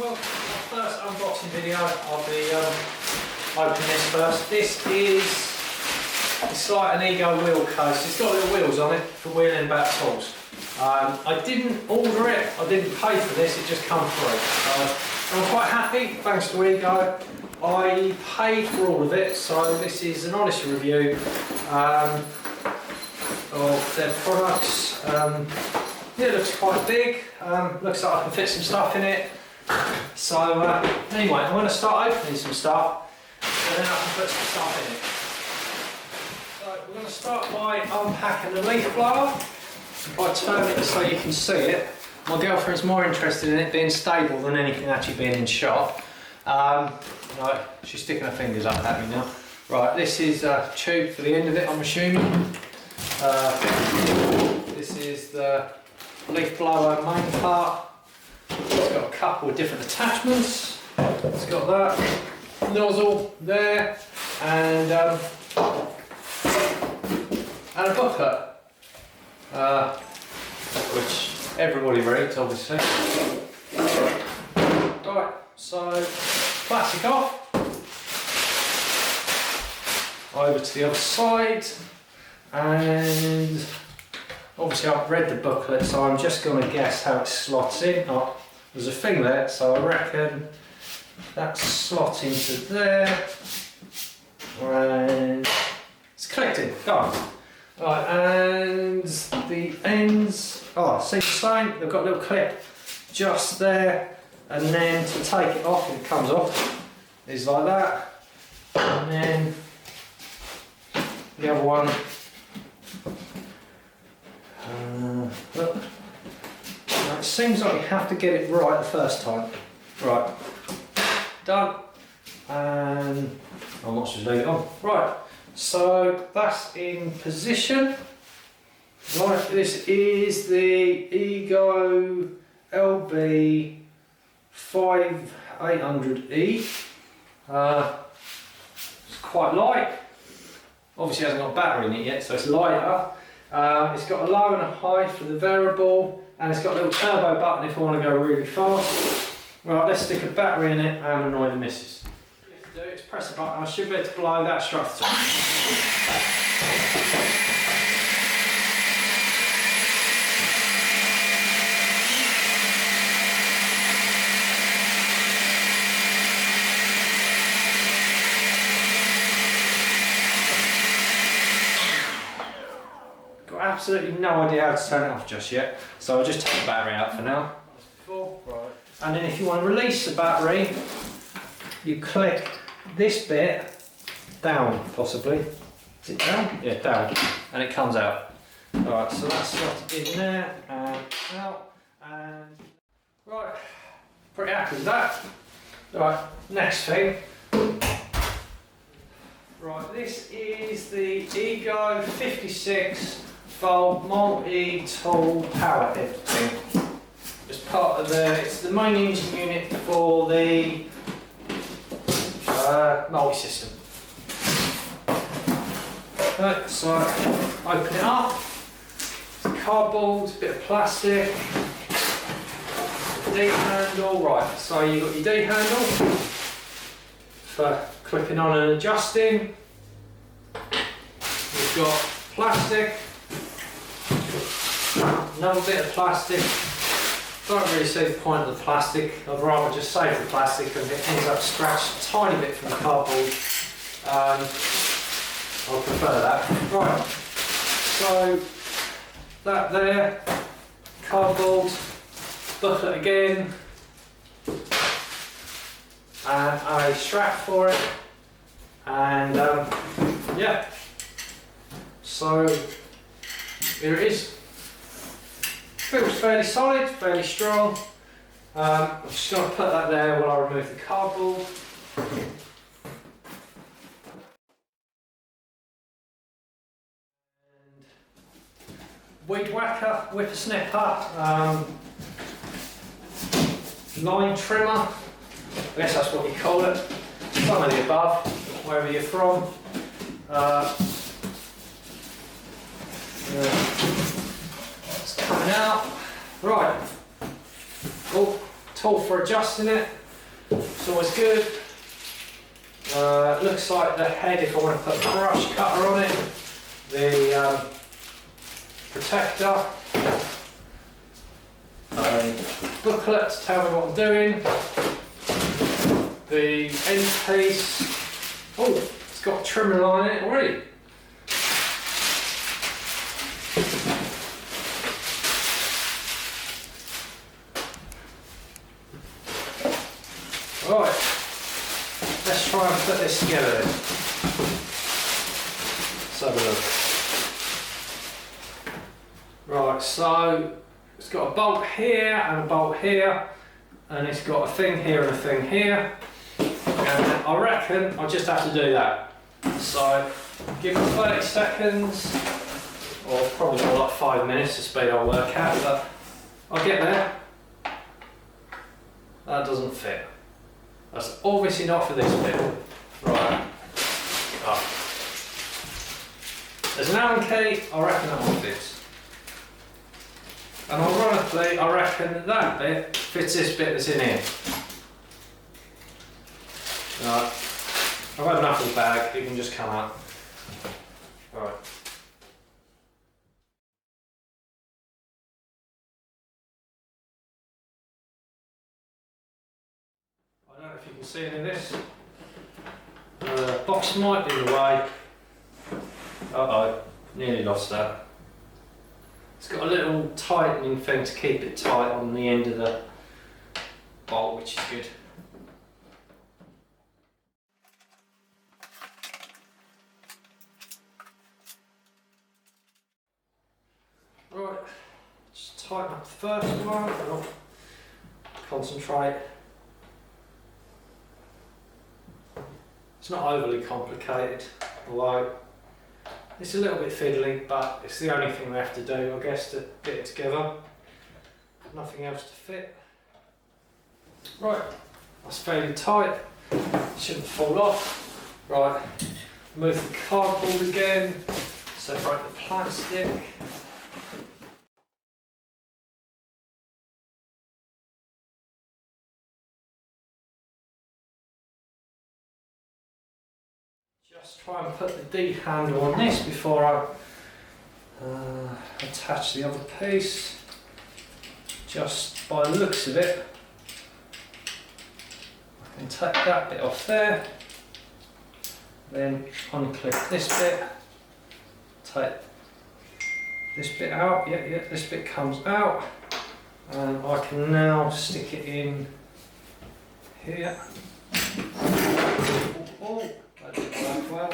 well, my first unboxing video, I'll be opening this first. This is, it's like an Ego wheel case. It's got little wheels on it for wheeling back tools. I didn't order it, I didn't pay for this, it just come free. I'm quite happy, thanks to Ego. I paid for all of it, so this is an honest review of their products. It looks quite big, looks like I can fit some stuff in it. So anyway, I'm going to start opening some stuff and then I can put some stuff in it. So we're going to start by unpacking the leaf blower. If I turn it so you can see it. My girlfriend's more interested in it being stable than anything actually being in shot. Right, she's sticking her fingers up at me now. Right, this is a tube for the end of it, I'm assuming. This is the leaf blower main part. It's got a couple of different attachments. It's got that nozzle there and a booklet, which everybody reads, obviously. Right, so plastic off. Over to the other side, and obviously I've read the booklet, so I'm just going to guess how it slots in. Oh, there's a thing there, so I reckon that slots into there, and it's clicked in, done. Right, and the ends, see the same, they've got a little clip just there, and then to take it off, it comes off, is like that, and then the other one, look, now it seems like you have to get it right the first time. Right, done, and I might just leave it on. Right, so that's in position. Right, this is the Ego LB 5800E. It's quite light. Obviously it hasn't got a battery in it yet, so it's lighter. It's got a low and a high for the variable, and it's got a little turbo button if I want to go really fast. Right, let's stick a battery in it and annoy the missus. All you have to do is press the button. I should be able to blow that straight off the top. Absolutely no idea how to turn it off just yet, so I'll just take the battery out for now. Right. And then if you want to release the battery, you click this bit down, possibly. Is it down? Yeah, down, and it comes out. Alright, so that's slotted in there and out, and right, pretty happy with that. Alright, next thing. Right, this is the Ego 56 volt multi-tool power head thing. It's part of it's the main engine unit for the multi-system. Right, so open it up. Cardboard, bit of plastic, D handle. Right, so you've got your D handle for clipping on and adjusting. You've got plastic. Another bit of plastic. Don't really see the point of the plastic. I'd rather just save the plastic and it ends up scratched a tiny bit from the cardboard. I'll prefer that. Right, so that there, cardboard, booklet again, and a strap for it, and yeah, so here it is. Feels fairly solid, fairly strong. I'm just going to put that there while I remove the cardboard. And weed whacker, whippersnipper, line trimmer, I guess that's what you call it. Some of the above, wherever you're from. It's coming out. Right. Oh, tool for adjusting it. It's always good. Looks like the head, if I want to put a brush cutter on it, the protector, a booklet to tell me what I'm doing, the end piece. Oh, it's got a trimmer line in it already. Right, let's try and put this together then. Let's have a look. Right, so it's got a bolt here and a bolt here, and it's got a thing here and a thing here. And I reckon I'll just have to do that. So give it 30 seconds, or probably more like 5 minutes, the speed I'll work out, but I'll get there. That doesn't fit. That's obviously not for this bit. Right. Oh. There's an Allen key, I reckon that one fits. And ironically, I reckon that bit fits this bit that's in here. Right. I've had enough of the bag, it can just come out. Right. I don't know if you can see any of this. Box might be in the way. Uh-oh, nearly lost that. It's got a little tightening thing to keep it tight on the end of the bolt, which is good. Right, just tighten up the first one, and I'll concentrate. It's not overly complicated, although it's a little bit fiddly, but it's the only thing we have to do, I guess, to get it together. Nothing else to fit. Right, that's fairly tight, shouldn't fall off. Right, move the cardboard again, separate the plastic. Just try and put the D handle on this before I attach the other piece. Just by the looks of it, I can take that bit off there, then unclip this bit, take this bit out, yeah, this bit comes out, and I can now stick it in here. Oh, that didn't work well.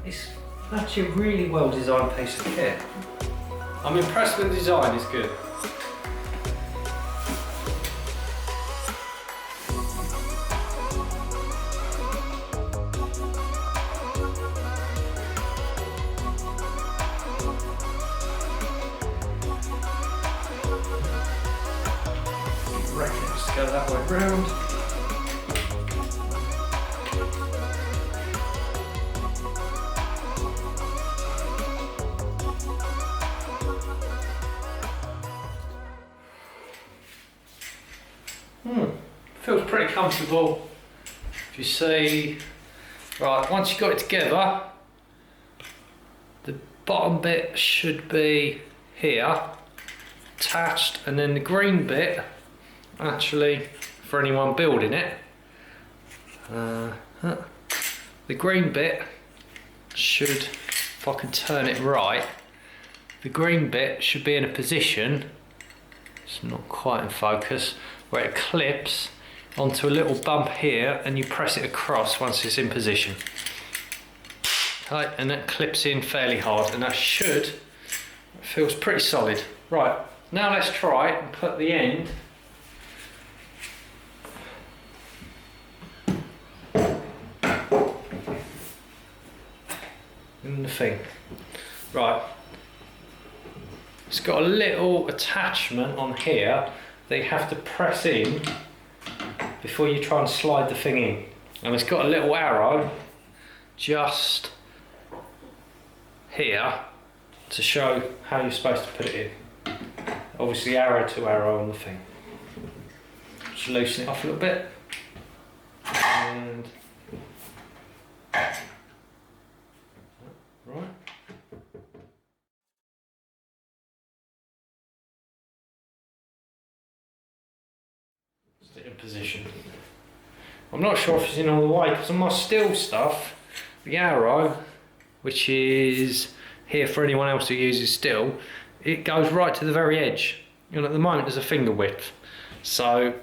It's actually a really well designed piece of kit. I'm impressed with the design, it's good. I reckon just go that way round. Feels pretty comfortable. If you see, right, once you've got it together, the bottom bit should be here, attached, and then the green bit, actually, for anyone building it, the green bit should, if I can turn it right, the green bit should be in a position, it's not quite in focus, where it clips onto a little bump here, and you press it across once it's in position. Okay, and that clips in fairly hard, and that should, it feels pretty solid. Right, now let's try and put the end in the thing. Right, it's got a little attachment on here that you have to press in before you try and slide the thing in. And it's got a little arrow just here to show how you're supposed to put it in. Obviously arrow to arrow on the thing. Just loosen it off a little bit. And right. Stick in position. I'm not sure if it's in all the way because on my steel stuff, the arrow, which is here for anyone else who uses steel, it goes right to the very edge. And at the moment there's a finger width. So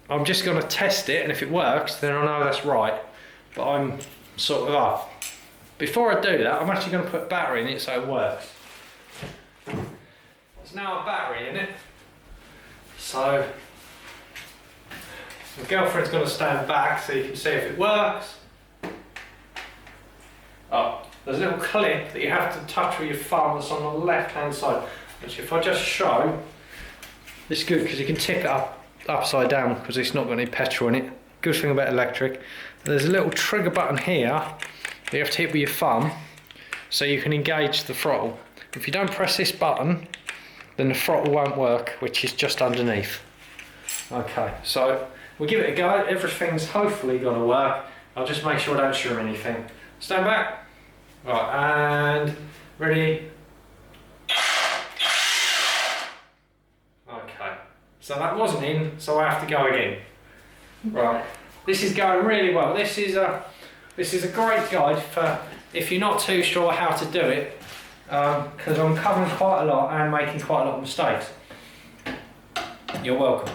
I'm just going to test it, and if it works then I know that's right. But I'm sort of up. Before I do that, I'm actually going to put a battery in it so it works. There's now a battery in it. So my girlfriend's going to stand back so you can see if it works. Oh, there's a little clip that you have to touch with your thumb that's on the left hand side. Which if I just show, it's good because you can tip it upside down because it's not got any petrol in it. Good thing about electric. There's a little trigger button here that you have to hit with your thumb so you can engage the throttle. If you don't press this button, then the throttle won't work, which is just underneath. Okay, so we'll give it a go. Everything's hopefully going to work. I'll just make sure I don't shim anything. Stand back. Right, and ready. Okay, so that wasn't in, so I have to go again. Right, this is going really well. This is a great guide for if you're not too sure how to do it, because I'm covering quite a lot and making quite a lot of mistakes. You're welcome.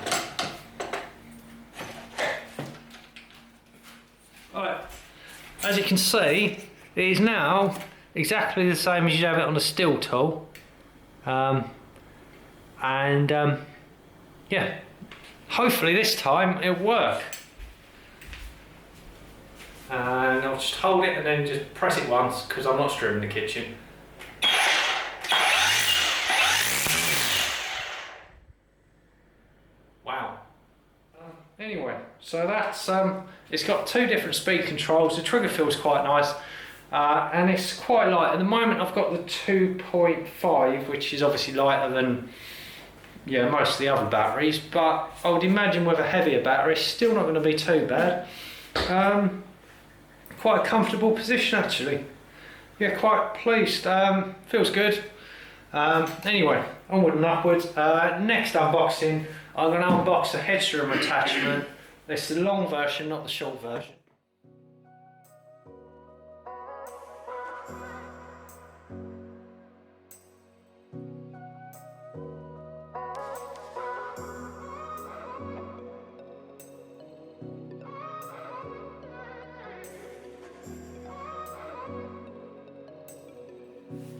Right, as you can see, it is now exactly the same as you'd have it on a steel tool. Yeah, hopefully this time it'll work. And I'll just hold it and then just press it once because I'm not stripping the kitchen. Wow. Anyway, so that's it's got two different speed controls. The trigger feels quite nice, and it's quite light. At the moment I've got the 2.5, which is obviously lighter than most of the other batteries, but I would imagine with a heavier battery it's still not going to be too bad. Quite a comfortable position actually. Yeah, quite pleased. Feels good. Anyway, onward and upwards. Next unboxing, I'm going to unbox the headroom attachment. This is the long version, not the short version.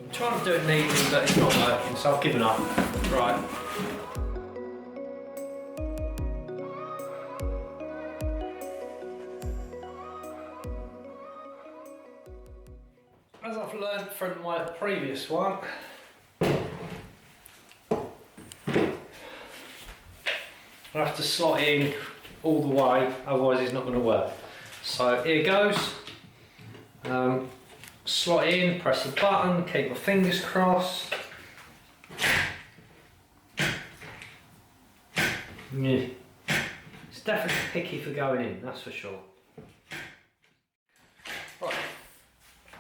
I'm trying to do it neatly, but it's not working, so I've given up. Right. As I've learned from my previous one, I have to slot it in all the way, otherwise it's not going to work. So here goes. Slot in, press the button, keep my fingers crossed. Yeah. It's definitely picky for going in, that's for sure. Right.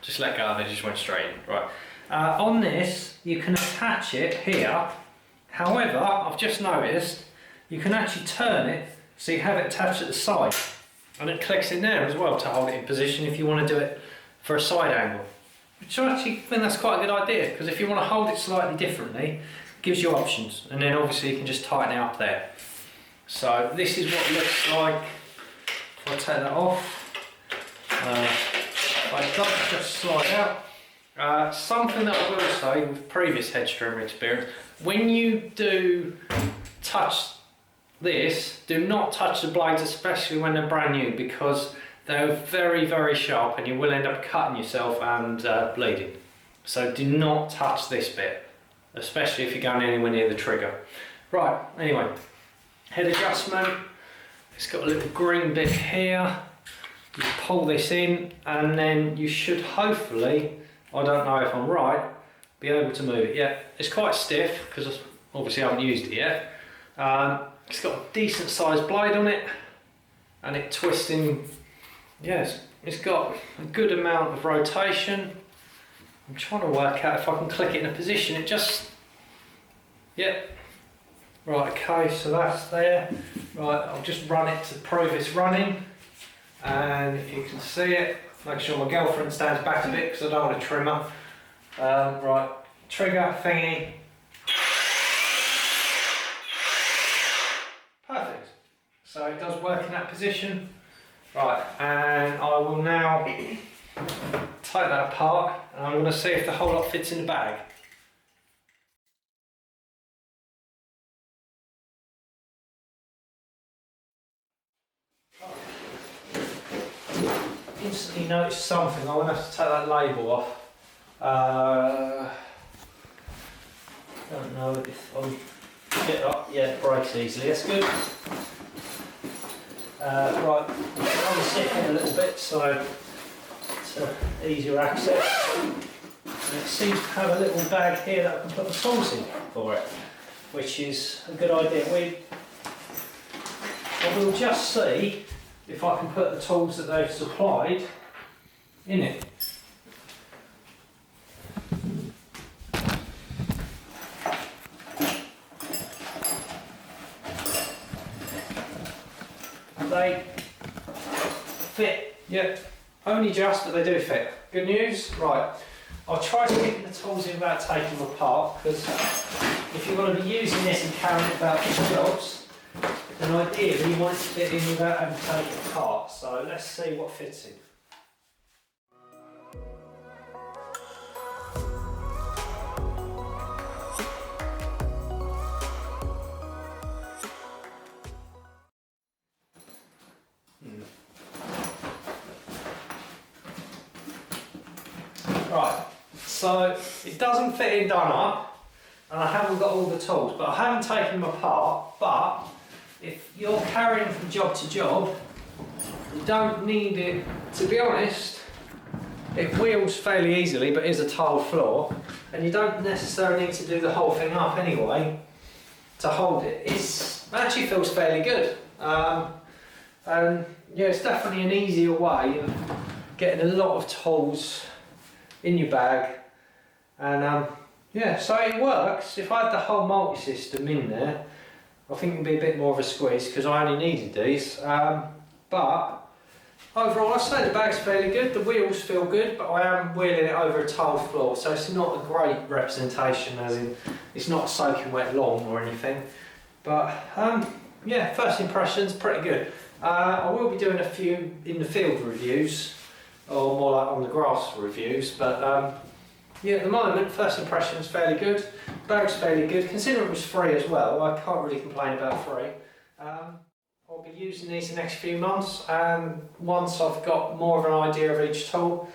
Just let go of it, just went straight in. Right. On this, you can attach it here. However, I've just noticed you can actually turn it so you have it attached at the side. And it clicks in there as well to hold it in position if you want to do it for a side angle. Which I actually think that's quite a good idea, because if you want to hold it slightly differently, it gives you options. And then obviously you can just tighten it up there. So this is what it looks like. If I take that off, it does just slide out. Something that I will say with previous head trimmer experience, when you do touch this, do not touch the blades, especially when they're brand new, because they're very, very sharp and you will end up cutting yourself and bleeding. So do not touch this bit. especially if you're going anywhere near the trigger. Right, anyway, head adjustment, it's got a little green bit here. You pull this in and then you should hopefully, I don't know if I'm right, be able to move it. Yeah, it's quite stiff because obviously I haven't used it yet. It's got a decent sized blade on it and it twists in, yes, it's got a good amount of rotation. I'm trying to work out if I can click it in a position. It just, yeah. Right, okay, so that's there. Right, I'll just run it to prove it's running. And if you can see it, make sure my girlfriend stands back a bit because I don't want to trim her. Right, trigger thingy. Perfect. So it does work in that position. Right, and I will now take that apart and I'm going to see if the whole lot fits in the bag. Instantly noticed something. I'm going to have to take that label off. Don't know if I'll get it up. Yeah, it breaks easily. That's good. Right, I'm going to sit in a little bit so it's easier access. And it seems to have a little bag here that I can put the tools in for it, which is a good idea. I will just see if I can put the tools that they've supplied in it. They fit, yeah, only just, but they do fit. Good news? Right, I'll try to get the tools in without taking them apart, because if you're going to be using this and carrying it about for jobs, then ideally you want it to fit in without having to take it apart. So let's see what fits in. Right, so it doesn't fit in done up, and I haven't got all the tools, but I haven't taken them apart. But if you're carrying from job to job, you don't need it. To be honest, it wheels fairly easily, but is a tiled floor, and you don't necessarily need to do the whole thing up anyway to hold it. It actually feels fairly good, and yeah, it's definitely an easier way of getting a lot of tools in your bag. And yeah, so it works. If I had the whole multi-system in there, I think it'd be a bit more of a squeeze because I only needed these. But overall, I'd say the bag's fairly good. The wheels feel good, but I am wheeling it over a tiled floor, so it's not a great representation, as in it's not soaking wet long or anything. But yeah, first impressions, pretty good. I will be doing a few in the field reviews, or more like on the grass reviews, but yeah, at the moment, first impressions fairly good. Bag's fairly good, considering it was free as well. I can't really complain about free. I'll be using these the next few months, and once I've got more of an idea of each tool,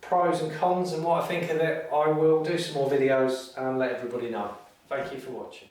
pros and cons and what I think of it, I will do some more videos and let everybody know. Thank you for watching.